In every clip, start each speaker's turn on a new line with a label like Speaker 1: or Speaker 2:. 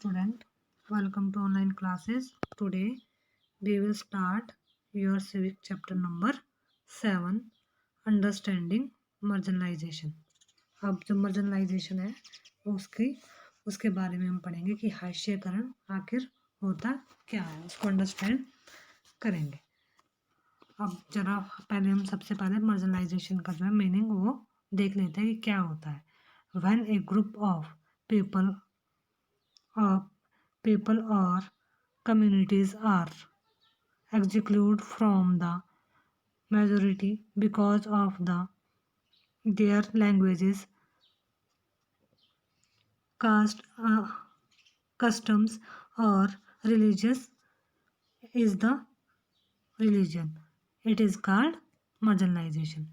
Speaker 1: student, welcome to online classes. Today we will start your civic chapter number 7, understanding marginalization. अब जो marginalization है उसके बारे में हम पढ़ेंगे कि हाशियाकरण आखिर होता क्या है, उसको अंडरस्टैंड करेंगे। अब जरा पहले हम सबसे पहले marginalization का जो है मीनिंग वो देख लेते हैं कि क्या होता है। When a group of people or communities are excluded from the majority because of their languages, caste, customs, or religious is the religion. It is called marginalization.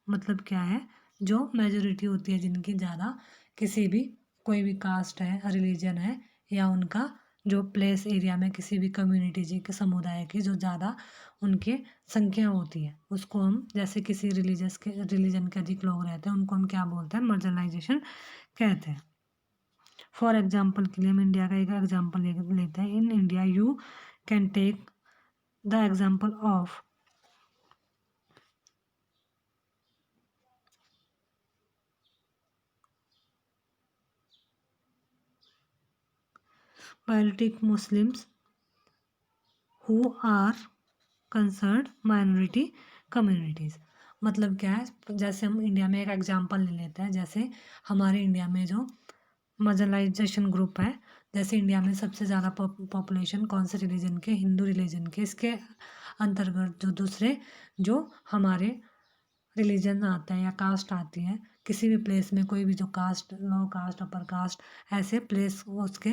Speaker 1: मतलब क्या है, जो मेजोरिटी होती है जिनकी ज़्यादा किसी भी कोई भी कास्ट है, रिलीजन है, या उनका जो प्लेस एरिया में किसी भी कम्युनिटी जी के समुदाय की जो ज़्यादा उनके संख्या होती है, उसको हम जैसे किसी रिलीजन के अधिक लोग रहते हैं उनको हम क्या बोलते हैं, मार्जिनलाइजेशन कहते हैं। फॉर एग्जाम्पल के लिए हम इंडिया का एक एग्जाम्पल लेते हैं। In India you can take the example of Baltic Muslims who are considered minority communities। मतलब क्या है, जैसे हम इंडिया में एक एग्जांपल ले लेते हैं, जैसे हमारे इंडिया में जो मार्जिनलाइजेशन ग्रुप है, जैसे इंडिया में सबसे ज़्यादा पॉपुलेशन कौन से रिलीजन के, हिंदू रिलीजन के, इसके अंतर्गत जो दूसरे जो हमारे रिलीजन आते हैं या कास्ट आती है, किसी भी प्लेस में कोई भी जो कास्ट, लो कास्ट, अपर कास्ट, ऐसे प्लेस उसके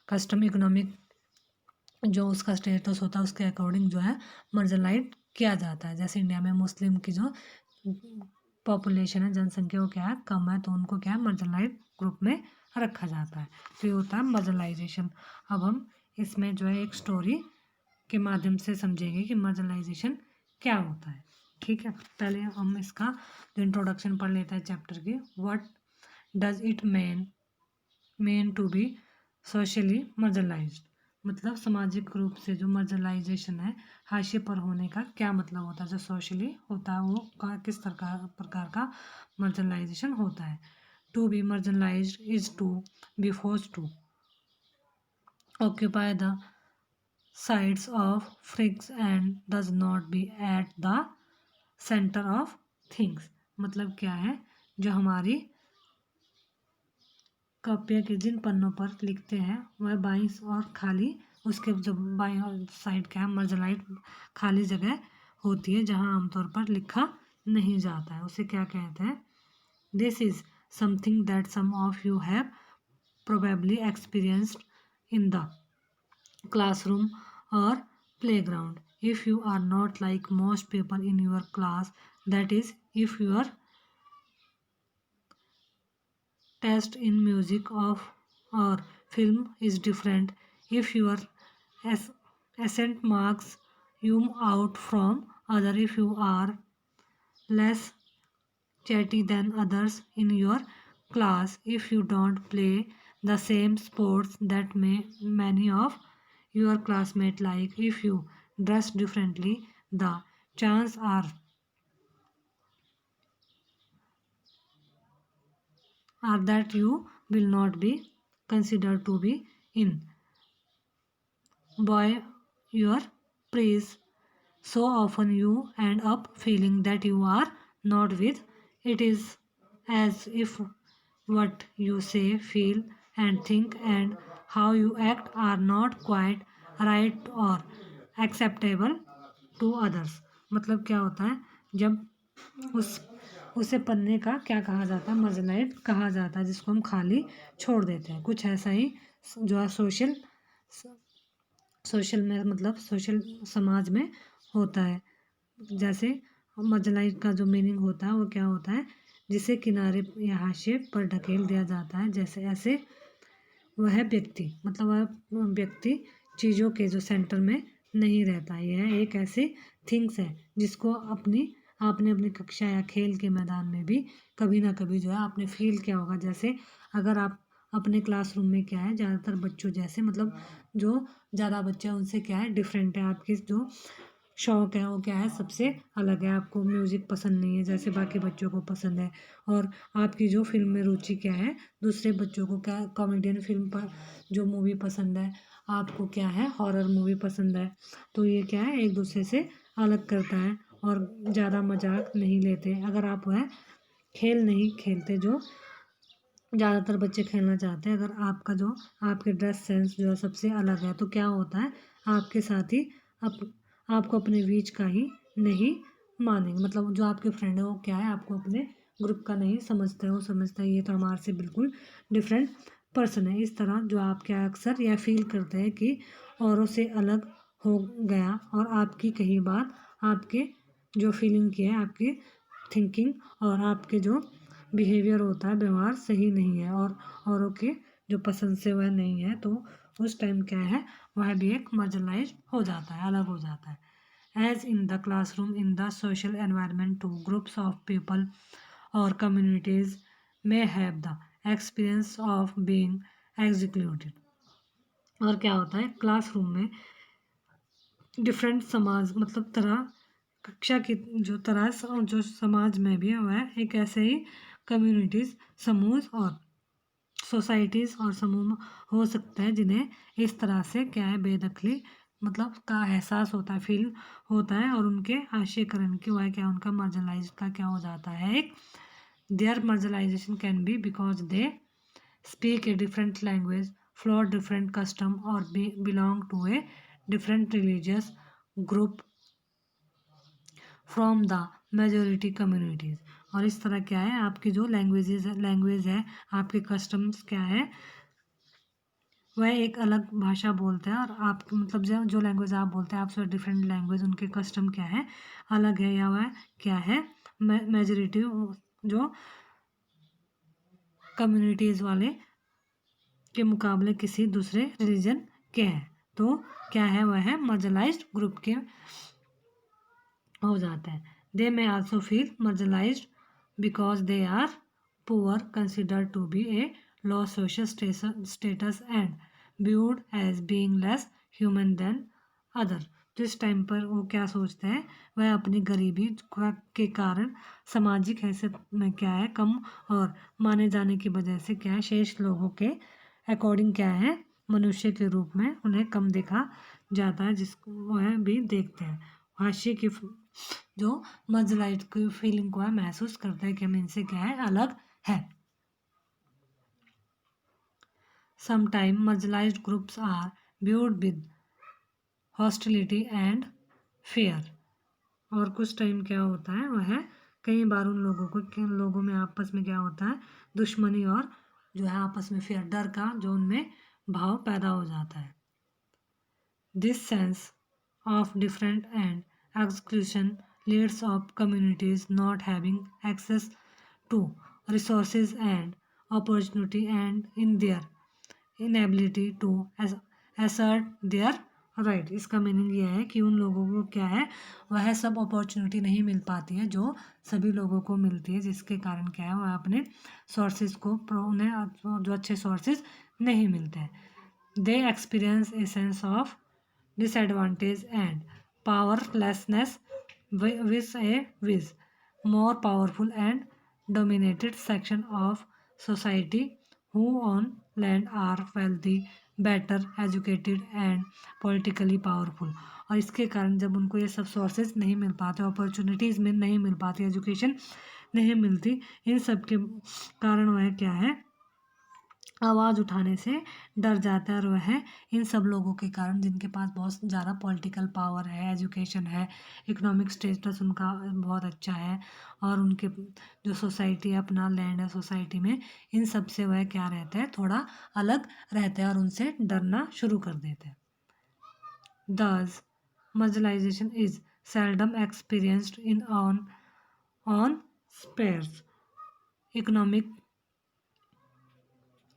Speaker 1: कस्टम, इकोनॉमिक जो उसका स्टेटस होता है उसके अकॉर्डिंग जो है मार्जिनलाइज किया जाता है। जैसे इंडिया में मुस्लिम की जो पॉपुलेशन है, जनसंख्या वो क्या है, कम है, तो उनको क्या है, मार्जिनलाइज ग्रुप में रखा जाता है। तो ये होता है मार्जिनलाइजेशन। अब हम इसमें जो है एक स्टोरी के माध्यम से समझेंगे कि मार्जिनलाइजेशन क्या होता है। ठीक है, पहले हम इसका जो इंट्रोडक्शन पढ़ लेते हैं चैप्टर की। What does it mean to be socially marginalized. मतलब सामाजिक रूप से जो मार्जिनलाइजेशन है, हाशिए पर होने का क्या मतलब होता है। जो सोशली होता है वो किस प्रकार का मार्जिनलाइजेशन होता है। To be marginalized is to be forced to occupy the sides of frigs and does not be at the center of things। मतलब क्या है, जो हमारी काव्य के जिन पन्नों पर लिखते हैं वह बाईं और खाली, उसके जो बाईं साइड क्या है, मार्जिनलाइज खाली जगह होती है जहां आमतौर पर लिखा नहीं जाता है, उसे क्या कहते हैं। This is something that some of you have probably experienced in the classroom or playground. If you are not like most people in your class, that is, if your taste in music or film is different, if your accent marks you out from other, if you are less chatty than others in your class, if you don't play the same sports that many of your classmates like, if you dress differently, the chances are that you will not be considered to be in by your praise. So often you end up feeling that you are not with. It is as if what you say, feel, and think and how you act are not quite right or acceptable to others। मतलब क्या होता है, जब उसे पन्ने का क्या कहा जाता है, मार्जिनलाइज कहा जाता है, जिसको हम खाली छोड़ देते हैं। कुछ ऐसा ही जो है सोशल में, मतलब सोशल समाज में होता है। जैसे मार्जिनलाइज का जो मीनिंग होता है वो क्या होता है, जिसे किनारे या हाशिए पर ढकेल दिया जाता है। जैसे ऐसे वह व्यक्ति, मतलब वह व्यक्ति चीज़ों के जो सेंटर में नहीं रहता। यह एक ऐसी थिंग्स है जिसको आपने अपनी कक्षा या खेल के मैदान में भी कभी ना कभी जो है आपने फील किया होगा। जैसे अगर आप अपने क्लासरूम में क्या है ज़्यादातर बच्चों जैसे मतलब जो ज़्यादा बच्चे हैं उनसे क्या है डिफरेंट है। आपकी जो शौक है वो क्या है सबसे अलग है। आपको म्यूज़िक पसंद नहीं है जैसे बाकी बच्चों को पसंद है। और आपकी जो फिल्म में रुचि क्या है दूसरे बच्चों को क्या कॉमेडियन फिल्म पर जो मूवी पसंद है, आपको क्या है हॉरर मूवी पसंद है। तो ये क्या है एक दूसरे से अलग करता है और ज़्यादा मजाक नहीं लेते। अगर आप वह खेल नहीं खेलते जो ज़्यादातर बच्चे खेलना चाहते हैं, अगर आपका जो आपके ड्रेस सेंस जो है सबसे अलग है तो क्या होता है आपके साथ ही आप आपको अपने बीच का ही नहीं मानेंगे। मतलब जो आपके फ्रेंड है वो क्या है आपको अपने ग्रुप का नहीं समझते, वो समझता है ये तो हमारे से बिल्कुल डिफरेंट पर्सन है। इस तरह जो आप क्या अक्सर या फील करते हैं कि औरों से अलग हो गया और आपकी कई बार आपके जो फीलिंग की है आपकी थिंकिंग और आपके जो बिहेवियर होता है व्यवहार सही नहीं है और औरों के जो पसंद से वह नहीं है, तो उस टाइम क्या है वह भी एक मार्जिनलाइज हो जाता है, अलग हो जाता है। As in the classroom in the social environment to groups of people और communities may have the experience of being executed. और क्या होता है क्लासरूम में डिफरेंट समाज मतलब तरह कक्षा की जो तरह जो समाज में भी है वह एक ऐसे ही कम्युनिटीज समूह और सोसाइटीज़ और समूह हो सकता है जिन्हें इस तरह से क्या है बेदखली मतलब का एहसास होता है फील होता है और उनके आशयकरण की वह क्या उनका मार्जिनलाइज का क्या हो जाता है एक there marginalization can be because they speak a different language, follow different custom, or belong to a different religious group from the majority communities। और इस तरह क्या है आपकी जो लैंग्वेज है आपके कस्टम्स क्या है वह एक अलग भाषा बोलते हैं और आप मतलब जो लैंग्वेज आप बोलते हैं आपसे डिफरेंट लैंग्वेज उनके कस्टम क्या है अलग है या वह क्या है मेजोरिटी जो कम्युनिटीज़ वाले के मुकाबले किसी दूसरे रिलीजन के हैं तो क्या है वह है मार्जिनलाइज्ड ग्रुप के हो जाते हैं। They may also feel marginalised because they are poor considered to be a low social status and viewed as being less human than other. तो इस टाइम पर वो क्या सोचते हैं वह अपनी गरीबी के कारण सामाजिक हैसियत में क्या है कम और माने जाने की वजह से क्या है शेष लोगों के अकॉर्डिंग क्या है मनुष्य के रूप में उन्हें कम देखा जाता है जिसको वह भी देखते हैं। हाशिए की जो मर्जलाइट की फीलिंग को है महसूस करते हैं कि हम इनसे क्या है अलग है। Sometime marginalized groups are viewed with hostility and fear. और कुछ टाइम क्या होता है वह कई बार उन लोगों को किन लोगों में आपस में क्या होता है दुश्मनी और जो है आपस में फिर डर का जो उनमें भाव पैदा हो जाता है। This sense of different and exclusion leads of communities not having access to resources and opportunity and in their inability to assert their right. इसका मीनिंग ये है कि उन लोगों को क्या है वह सब अपॉर्चुनिटी नहीं मिल पाती है जो सभी लोगों को मिलती है जिसके कारण क्या है वह अपने सोर्सेज को उन्हें जो अच्छे सोर्सेज नहीं मिलते हैं। They experience a sense of disadvantage and powerlessness with a with more powerful and dominated section of society who own land are wealthy, better educated and politically powerful। और इसके कारण जब उनको ये सब सोर्सेज नहीं मिल पाते अपॉर्चुनिटीज़ में नहीं मिल पाती एजुकेशन नहीं मिलती इन सब के कारण वह क्या है आवाज़ उठाने से डर जाता है और वह इन सब लोगों के कारण जिनके पास बहुत ज़्यादा पॉलिटिकल पावर है एजुकेशन है इकोनॉमिक स्टेटस उनका बहुत अच्छा है और उनके जो सोसाइटी है अपना लैंड है सोसाइटी में इन सब से वह क्या रहते हैं थोड़ा अलग रहते हैं और उनसे डरना शुरू कर देते हैं। दस marginalization is seldom experienced in on spares economic.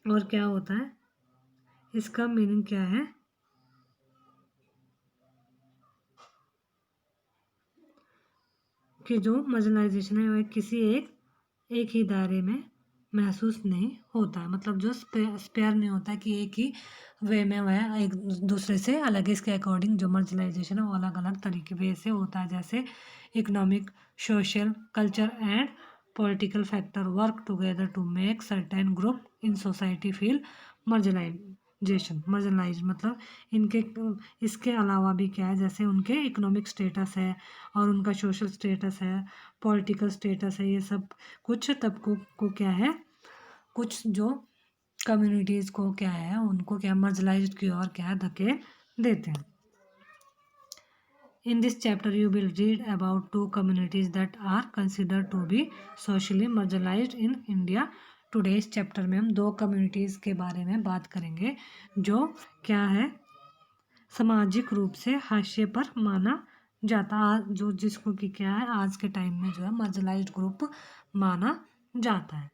Speaker 1: और क्या होता है इसका मीनिंग क्या है कि जो मार्जिनलाइजेशन है वह किसी एक ही दायरे में महसूस नहीं होता है, मतलब जो स्पेयर नहीं होता है कि एक ही वे में वह एक दूसरे से अलग है। इसके अकॉर्डिंग जो मर्जलाइजेशन है वो अलग अलग तरीके वे से होता है, जैसे economic, social, culture and political factor work together to make certain group in society feel marginalise मतलब इनके इसके अलावा भी क्या है, जैसे उनके इकोनॉमिक स्टेटस है और उनका सोशल स्टेटस है, पॉलिटिकल स्टेटस है, ये सब कुछ तबकों को क्या है, कुछ जो कम्युनिटीज़ को क्या है उनको क्या मर्जलाइज की ओर क्या धकेल देते हैं। In this chapter, you will read about two communities that are considered to be socially marginalized in India. Today इस चैप्टर में हम दो कम्युनिटीज़ के बारे में बात करेंगे जो क्या है सामाजिक रूप से हाशिए पर माना जाता, जो जिसको कि क्या है आज के टाइम में जो है मार्जिनलाइज्ड ग्रुप माना जाता है।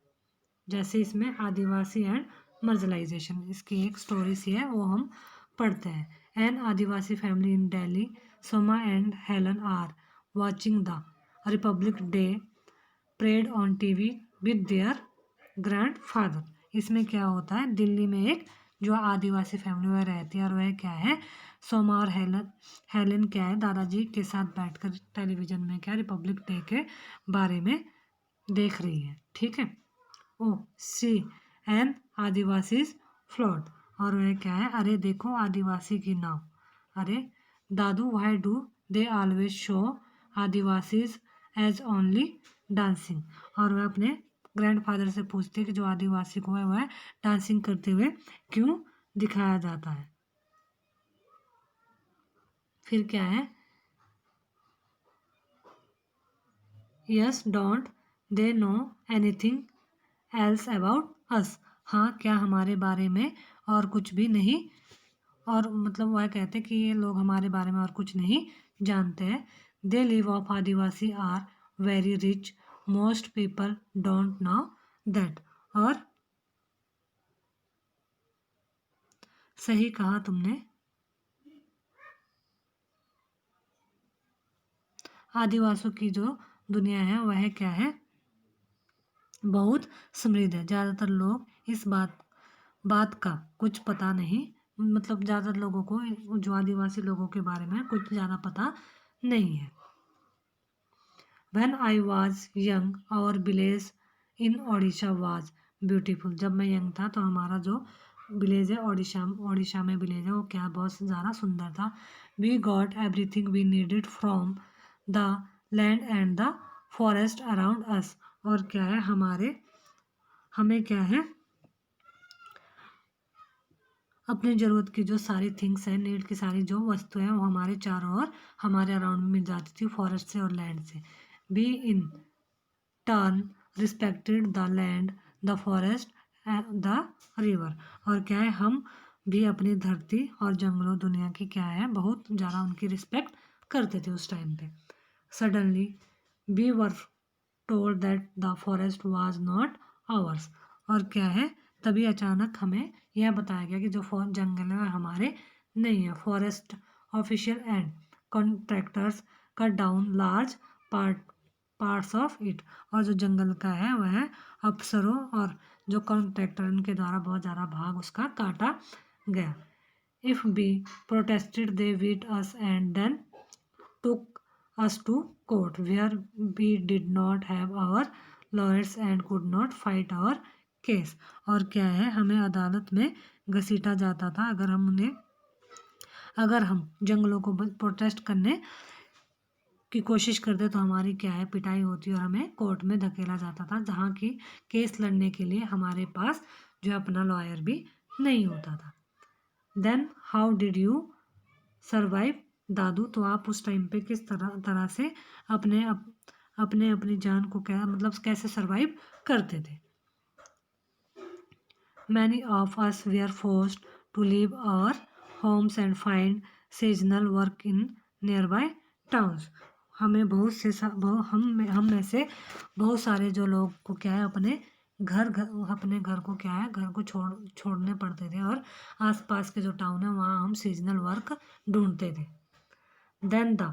Speaker 1: जैसे इसमें आदिवासी एंड मार्जिनलाइजेशन, इसकी एक स्टोरी सी है वो हम पढ़ते हैं। An Adivasi family in Delhi, Soma and Helen are watching the Republic Day parade on TV with their grandfather. इसमें क्या होता है, दिल्ली में एक जो आदिवासी फैमिली वह रहती है और वह क्या है सोमा और हेलन क्या है दादाजी के साथ बैठकर टेलीविज़न में क्या रिपब्लिक डे के बारे में देख रही है, ठीक है। ओ सी एन आदिवासी फ्लोट, और वह क्या है अरे देखो आदिवासी की नाव, अरे दादू why do they always show Adivasis as only dancing, और वह अपने ग्रैंडफादर से पूछते हैं कि जो आदिवासी को है वह डांसिंग करते हुए क्यों दिखाया जाता है। फिर क्या है, yes don't they know anything else about us, हाँ क्या हमारे बारे में और कुछ भी नहीं, और मतलब वह कहते कि ये लोग हमारे बारे में और कुछ नहीं जानते हैं। They live of Adivasi are very rich, most people don't know that, और सही कहा तुमने, आदिवासियों की जो दुनिया है वह क्या है बहुत समृद्ध है। ज़्यादातर लोग इस बात का कुछ पता नहीं, मतलब ज़्यादातर लोगों को जो आदिवासी लोगों के बारे में कुछ ज़्यादा पता नहीं है। When I was young, our village in Odisha was beautiful. जब मैं यंग था तो हमारा जो विलेज है ओडिशा में विलेज है वो क्या बहुत ज़्यादा सुंदर था। We got everything we needed from the land and the forest around us. और क्या है हमें क्या है अपनी ज़रूरत की जो सारी थिंग्स हैं, नीड की सारी जो वस्तुएं हैं वो हमारे चारों ओर हमारे अराउंड में मिल जाती थी, फॉरेस्ट से और लैंड से। Be in turn respected the land, the forest, the river, और क्या है हम भी अपनी धरती और जंगलों दुनिया की क्या है बहुत ज़्यादा उनकी रिस्पेक्ट करते थे उस टाइम पे। Suddenly we were told that the forest was not ours, और क्या है तभी अचानक हमें यह बताया गया कि जो जंगल है वह हमारे नहीं है। Forest official and contractors cut down large parts of it, और जो जंगल का है वह अफसरों और जो कॉन्ट्रैक्टर उनके द्वारा बहुत ज़्यादा भाग उसका काटा गया। If we protested they beat us and then took us to court where we did not have our lawyers and could not fight our case, और क्या है हमें अदालत में घसीटा जाता था अगर हम जंगलों को प्रोटेस्ट करने की कोशिश करते तो हमारी क्या है पिटाई होती और हमें कोर्ट में धकेला जाता था, जहाँ की केस लड़ने के लिए हमारे पास जो अपना लॉयर भी नहीं होता था। Then how did you survive दादू, तो आप उस टाइम पे किस तरह से अपनी जान को क्या मतलब कैसे सरवाइव करते थे। Many of us we are forced to leave our homes and find seasonal work in nearby towns, हमें बहुत से हम में से बहुत सारे जो लोग को क्या है अपने घर को क्या है घर को छोड़ने पड़ते थे और आसपास के जो टाउन है वहाँ हम सीजनल वर्क ढूंढते थे। Then the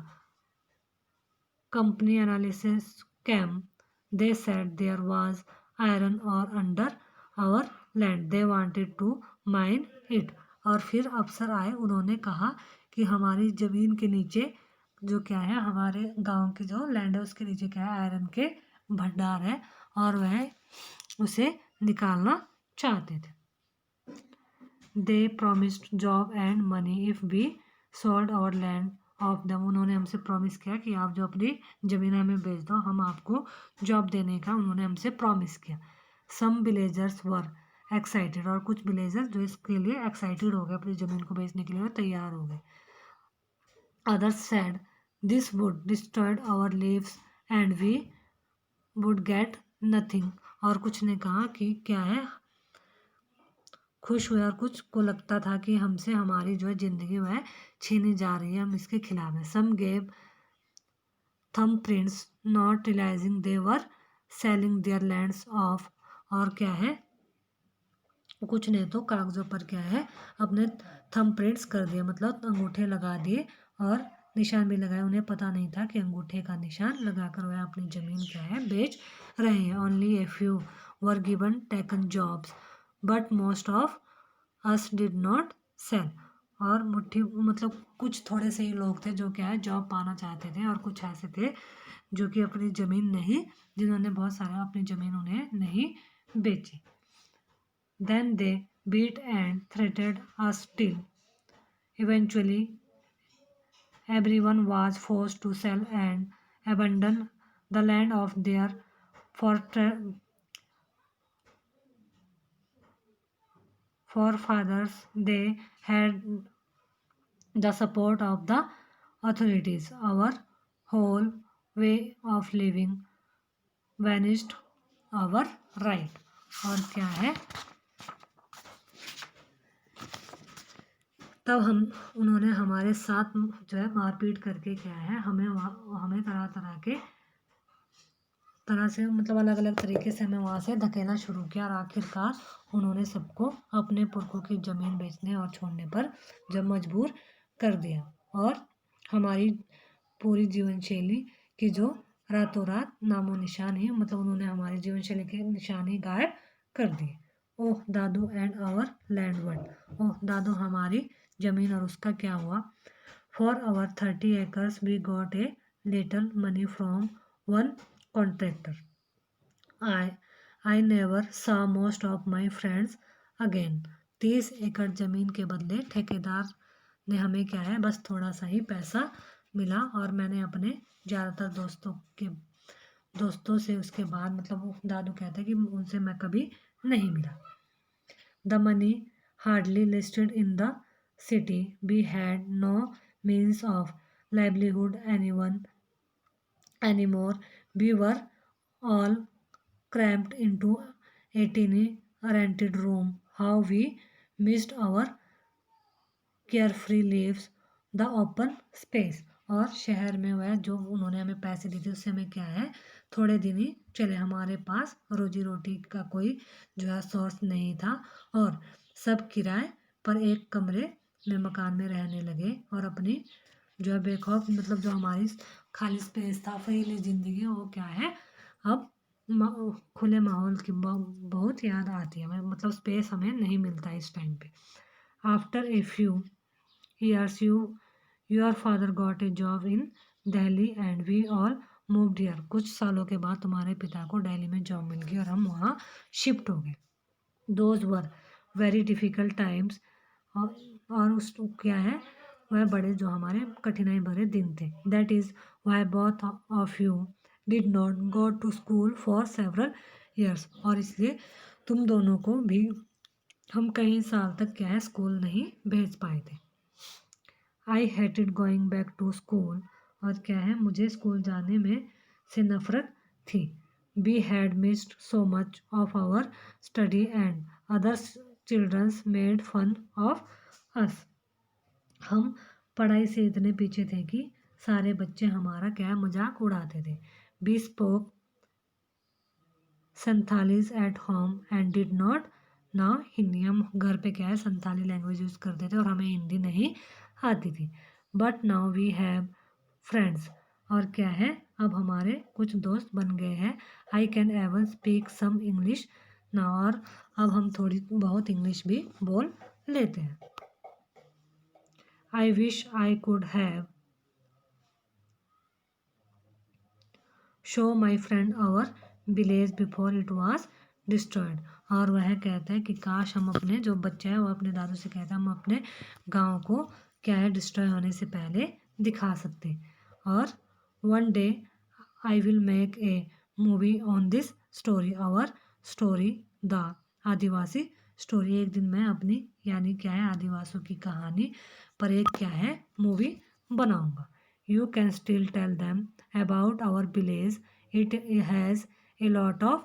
Speaker 1: company analysis came. They said there was iron ore under our land they wanted to mine it. और फिर अफसर आए, उन्होंने कहा कि हमारी ज़मीन के नीचे जो क्या है, हमारे गांव की जो लैंड है उसके नीचे क्या है, आयरन के भंडार है और वह उसे निकालना चाहते थे। They promised job and money if we sold our land of them. उन्होंने हमसे प्रॉमिस किया कि आप जो अपनी ज़मीन हमें बेच दो, हम आपको जॉब देने का उन्होंने हमसे प्रॉमिस किया। सम विलेजर्स वर एक्साइटेड, और कुछ विलेजर्स जो इसके लिए एक्साइटेड हो गए, अपनी ज़मीन को बेचने के लिए तैयार हो गए। Others said this would destroyed our lives and we would get nothing. और कुछ ने कहा कि क्या है, खुश हुए, और कुछ को लगता था कि हमसे हमारी जो है ज़िंदगी वह छीनी जा रही है, हम इसके खिलाफ हैं। Some gave thumbprints not realizing they were selling their lands off. और क्या है, कुछ ने तो कागज़ों पर क्या है अपने थम प्रिंट्स कर दिए, मतलब अंगूठे लगा दिए और निशान भी लगाए। उन्हें पता नहीं था कि अंगूठे का निशान लगाकर वह अपनी ज़मीन क्या है बेच रहे हैं। Only a few were given token jobs but most of us did not sell. और मुट्ठी मतलब कुछ थोड़े से ही लोग थे जो क्या है जॉब पाना चाहते थे, और कुछ ऐसे थे जो कि अपनी ज़मीन नहीं, जिन्होंने बहुत सारा अपनी ज़मीन उन्हें नहीं बेची। Then they beat and threatened us till eventually everyone was forced to sell and abandon the land of their forefathers. They had the support of the authorities. Our whole way of living vanished, our right। और क्या है, तब उन्होंने हमारे साथ जो है मारपीट करके क्या है हमें तरह से मतलब अलग अलग तरीके से हमें वहाँ से धकेलना शुरू किया, और आखिरकार उन्होंने सबको अपने पुरखों की ज़मीन बेचने और छोड़ने पर जब मजबूर कर दिया, और हमारी पूरी जीवन शैली की जो रातों रात नामो निशान ही, मतलब उन्होंने हमारी जीवन शैली के निशान ही गायब कर दिए। ओह दादू and our land word. Oh दादू, हमारी ज़मीन और उसका क्या हुआ। For our 30 acres we got a little money from one contractor. I never saw most of my friends again. 30 एकड़ ज़मीन के बदले ठेकेदार ने हमें क्या है बस थोड़ा सा ही पैसा मिला, और मैंने अपने ज़्यादातर दोस्तों से उसके बाद मतलब वो दादू कहते हैं कि उनसे मैं कभी नहीं मिला। The money hardly listed in the city. We had no means of livelihood anymore. We were all cramped into a tiny rented room. How we missed our carefree lives, the open space। और शहर में वह जो उन्होंने हमें पैसे दिए थे उससे हमें क्या है थोड़े दिन ही चले, हमारे पास रोजी रोटी का कोई जो है सोर्स नहीं था, और सब किराए पर एक कमरे में मकान में रहने लगे, और अपनी जो है बेखौफ मतलब जो हमारी खाली स्पेस था, फैली ज़िंदगी, वो क्या है अब खुले माहौल की बहुत याद आती है हमें, मतलब स्पेस हमें नहीं मिलता इस टाइम पे। After a few years your father got a job in Delhi and we all moved here। कुछ सालों के बाद तुम्हारे पिता को दिल्ली में जॉब मिल गई और हम वहाँ शिफ्ट हो गए। Those were very difficult times। और उस क्या है वह बड़े जो हमारे कठिनाई भरे दिन थे। That is why both of you did not go to school for several years। और इसलिए तुम दोनों को भी हम कई साल तक क्या है स्कूल नहीं भेज पाए थे। I hated going back to school. और क्या है मुझे स्कूल जाने में से नफ़रत थी। We had missed so much of our study and other childrens made fun of us. हम पढ़ाई से इतने पीछे थे कि सारे बच्चे हमारा क्या मजाक उड़ाते थे। We spoke Santhalis at home and did not know Hindi. हम घर पे क्या है संथाली लैंग्वेज यूज़ करते थे और हमें हिंदी नहीं आती थी। But now we have friends. और क्या है अब हमारे कुछ दोस्त बन गए हैं। I can even speak some English now, और अब हम थोड़ी बहुत इंग्लिश भी बोल लेते हैं। I wish I could have show my friend our village before it was destroyed. और वह कहता है कि काश हम अपने, जो बच्चा है वो अपने दादू से कहता है हम अपने गांव को क्या है डिस्ट्रॉय होने से पहले दिखा सकते। और one day I will make a movie on this story, our story the Adivasi story. एक दिन मैं अपनी यानी क्या है आदिवासियों की कहानी पर एक क्या है मूवी बनाऊंगा। You can still tell them about our village. It has a lot of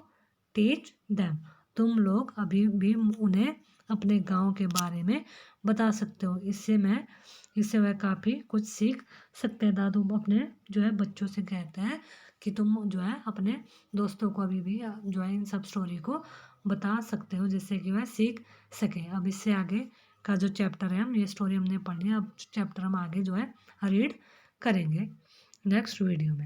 Speaker 1: teach them. तुम लोग अभी भी उन्हें अपने गांव के बारे में बता सकते हो। इससे वह काफ़ी कुछ सीख सकते हैं। दादू अपने जो है बच्चों से कहते हैं कि तुम जो है अपने दोस्तों को अभी भी जो है इन सब स्टोरी को बता सकते हो, जिससे कि वह सीख सके। अब इससे आगे का जो चैप्टर है, हम ये स्टोरी हमने पढ़ी है, अब चैप्टर हम आगे जो है रीड करेंगे नेक्स्ट वीडियो में।